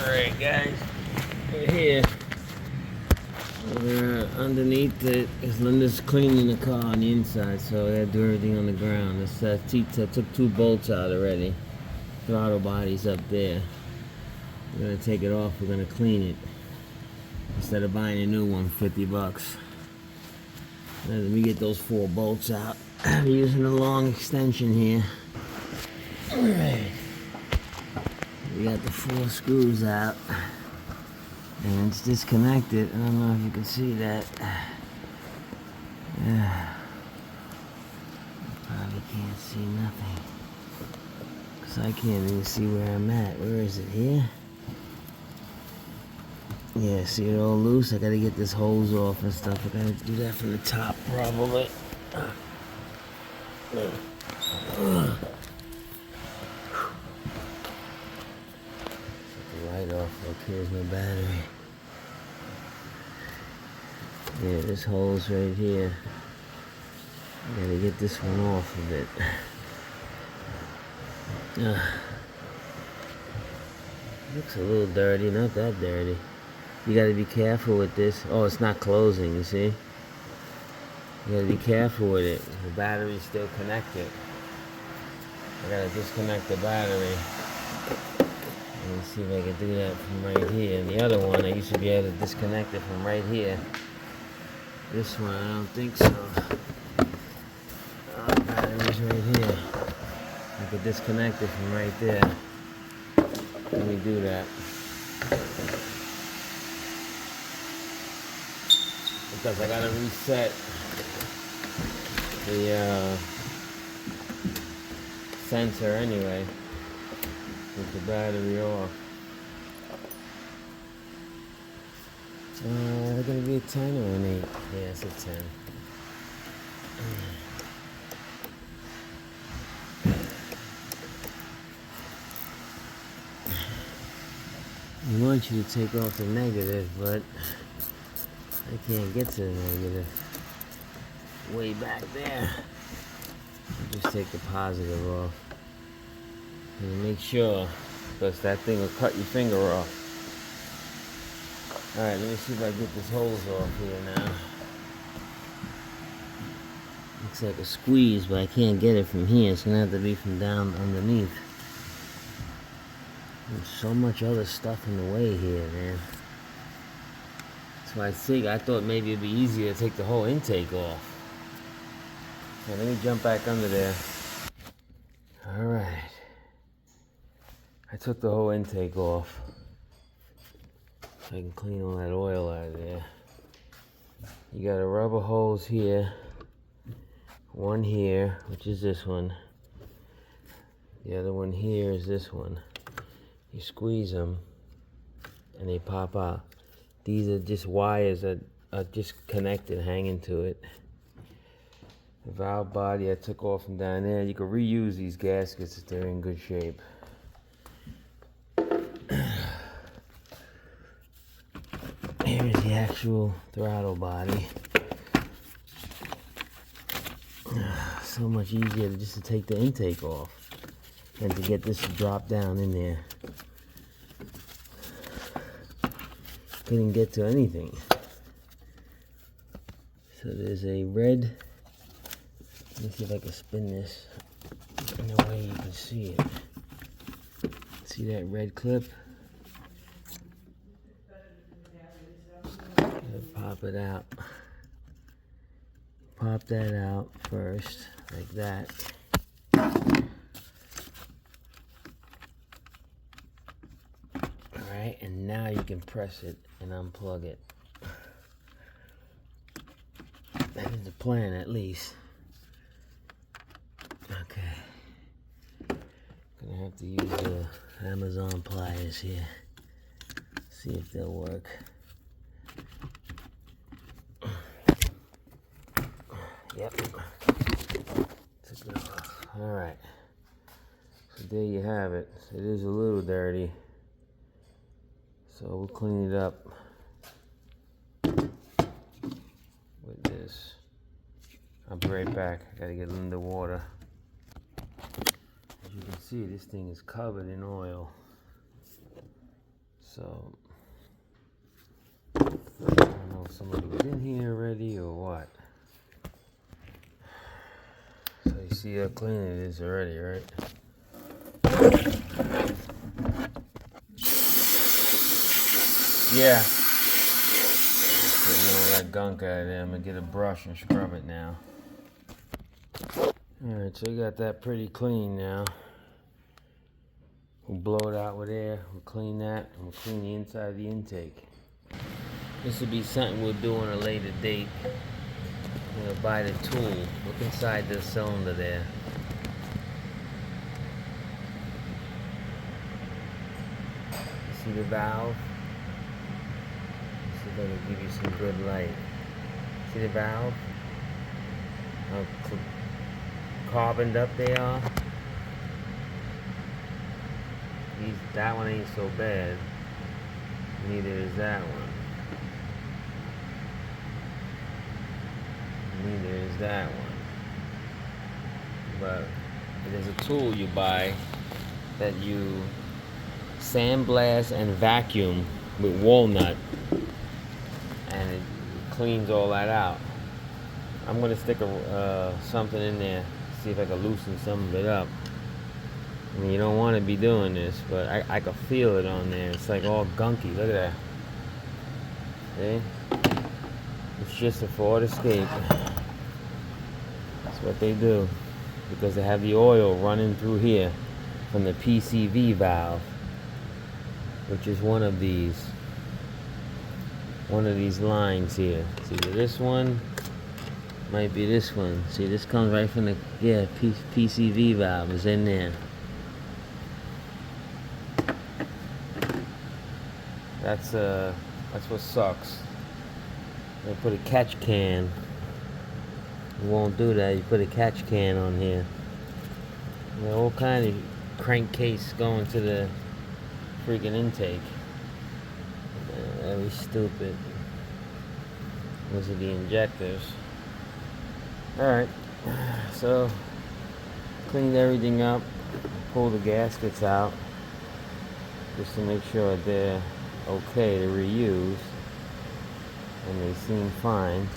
Alright guys, we're here. We're underneath it because Linda's cleaning the car on the inside, so they had to do everything on the ground. I took 2 bolts out already. Throttle body's up there. We're gonna take it off, we're gonna clean it. Instead of buying a new one, 50 bucks. Let me get those 4 bolts out. I'm using a long extension here. Alright. We got the 4 screws out. And it's disconnected. I don't know if you can see that. Yeah. You probably can't see nothing. Because I can't even see where I'm at. Where is it? Here? Yeah, see it all loose? I gotta get this hose off and stuff. I gotta do that from the top, probably. Take the light off. Look, here's my battery. Yeah, this hole's right here. I gotta get this one off of it. Looks a little dirty, not that dirty. You gotta be careful with this. Oh, it's not closing, you see? You gotta be careful with it. The battery's still connected. I gotta disconnect the battery. Let me see if I can do that from right here. And the other one, I used to be able to disconnect it from right here. This one, I don't think so. The battery's right here. I could disconnect it from right there. Let me do that. Because I gotta reset the sensor anyway with the battery off. Is it gonna be a 10 or an 8? Yeah, it's a 10. I want you to take off the negative, but I can't get to the negative. Way back there. I'll just take the positive off. And make sure, because that thing will cut your finger off. Alright, let me see if I get this hose off here now. Looks like a squeeze, but I can't get it from here. It's gonna have to be from down underneath. There's so much other stuff in the way here, man. So I thought maybe it'd be easier to take the whole intake off. So let me jump back under there. Alright. I took the whole intake off. So I can clean all that oil out of there. You got a rubber hose here. One here, which is this one. The other one here is this one. You squeeze them and they pop out. These are just wires that are just connected, hanging to it. The valve body I took off from down there. You can reuse these gaskets if they're in good shape. Here's the actual throttle body. So much easier just to take the intake off than to get this to drop down in there. Couldn't get to anything. So there's a red. Let me see if I can spin this in a way you can see it. See that red clip? Gotta pop it out. Pop that out first, like that. Alright, and now you can press it and unplug it. That is the plan, at least. Okay. Gonna have to use the Amazon pliers here. See if they'll work. Yep. Alright. So there you have it. It is a little dirty. So we'll clean it up with this. I'll be right back. I gotta get Linda water. As you can see, this thing is covered in oil. So I don't know if somebody was in here already or what. So you see how clean it is already, right? Yeah. Getting all that gunk out of there. I'm gonna get a brush and scrub it now. Alright, so we got that pretty clean now. We'll blow it out with air, we'll clean that, and we'll clean the inside of the intake. This would be something we'll do on a later date. I'm gonna buy the tool. Look inside the cylinder there. See the valve? See if I can give you some good light. See the valve? How carboned up they are? That one ain't so bad. Neither is that one. Neither is that one. But there's a tool you buy that you sandblast and vacuum with walnut, and it cleans all that out. I'm gonna stick something in there, see if I can loosen some of it up. I mean, you don't want to be doing this, but I can feel it on there. It's like all gunky. Look at that. See? It's just a forward escape. That's what they do, because they have the oil running through here from the PCV valve, which is one of these lines here. See, this one might be this one. See, this comes right from the PCV valve is in there. That's what sucks. They put a catch can. You won't do that. You put a catch can on here. There are all kind of crankcase going to the freaking intake. Very stupid. Those are the injectors. Alright, so cleaned everything up, pulled the gaskets out just to make sure they're okay to reuse, and they seem fine.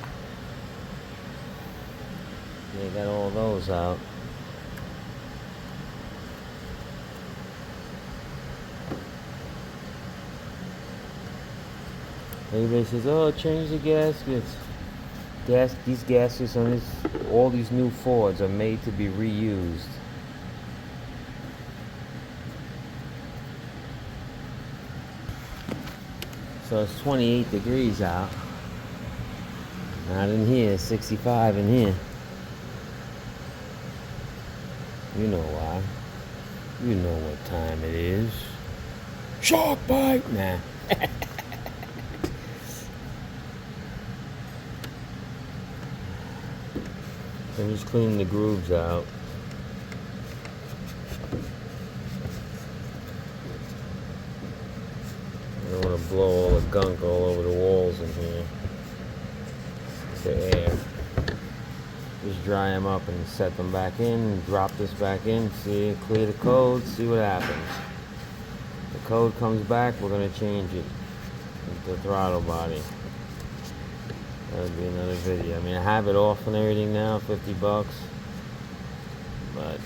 They got all those out. Everybody says, oh, change the gaskets. These gaskets on all these new Fords are made to be reused. So it's 28 degrees out. Not in here, 65 in here. You know why. You know what time it is. Shark bite! Nah. I'm just cleaning the grooves out. I don't want to blow all the gunk all over the walls in here. The air. Just dry them up and set them back in. Drop this back in. See, clear the code. See what happens. The code comes back. We're gonna change it with the throttle body. That'll be another video. I mean, I have it off and everything now, $50. But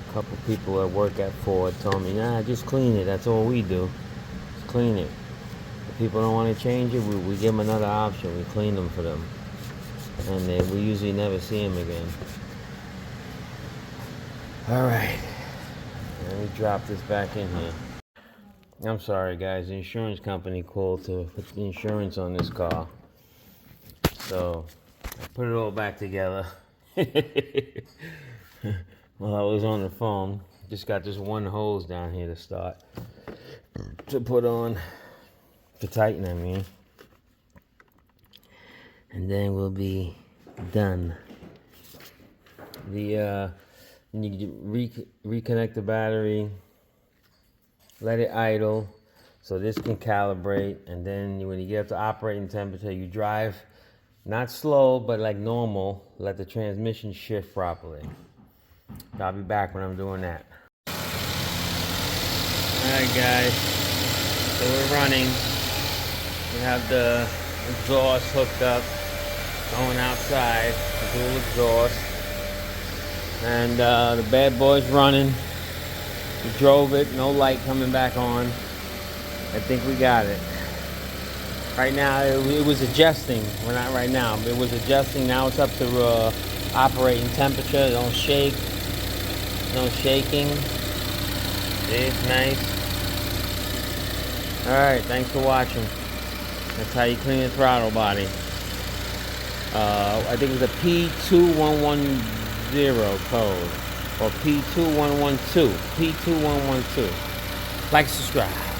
a couple people that work at Ford told me, nah, just clean it. That's all we do. Just clean it. If people don't want to change it, we give them another option. We clean them for them. And we usually never see them again. Alright. Let me drop this back in here. I'm sorry, guys. The insurance company called to put the insurance on this car. So, I put it all back together. While I was on the phone. Just got this one hose down here to start. To put on. To tighten, I mean. And then we'll be done. You reconnect the battery. Let it idle so this can calibrate, and then when you get up to operating temperature, you drive not slow but like normal. Let the transmission shift properly. I'll be back when I'm doing that. Alright guys, so we're running. We have the exhaust hooked up, going outside, the dual exhaust. And the bad boy's running. We drove it, no light coming back on. I think we got it. Right now, it was adjusting. Well, not right now, but it was adjusting. Now it's up to operating temperature. Don't shake. No shaking. See, it's nice. Alright, thanks for watching. That's how you clean the throttle body. I think it was a P2110 code. Or P2112. P2112. Like, subscribe.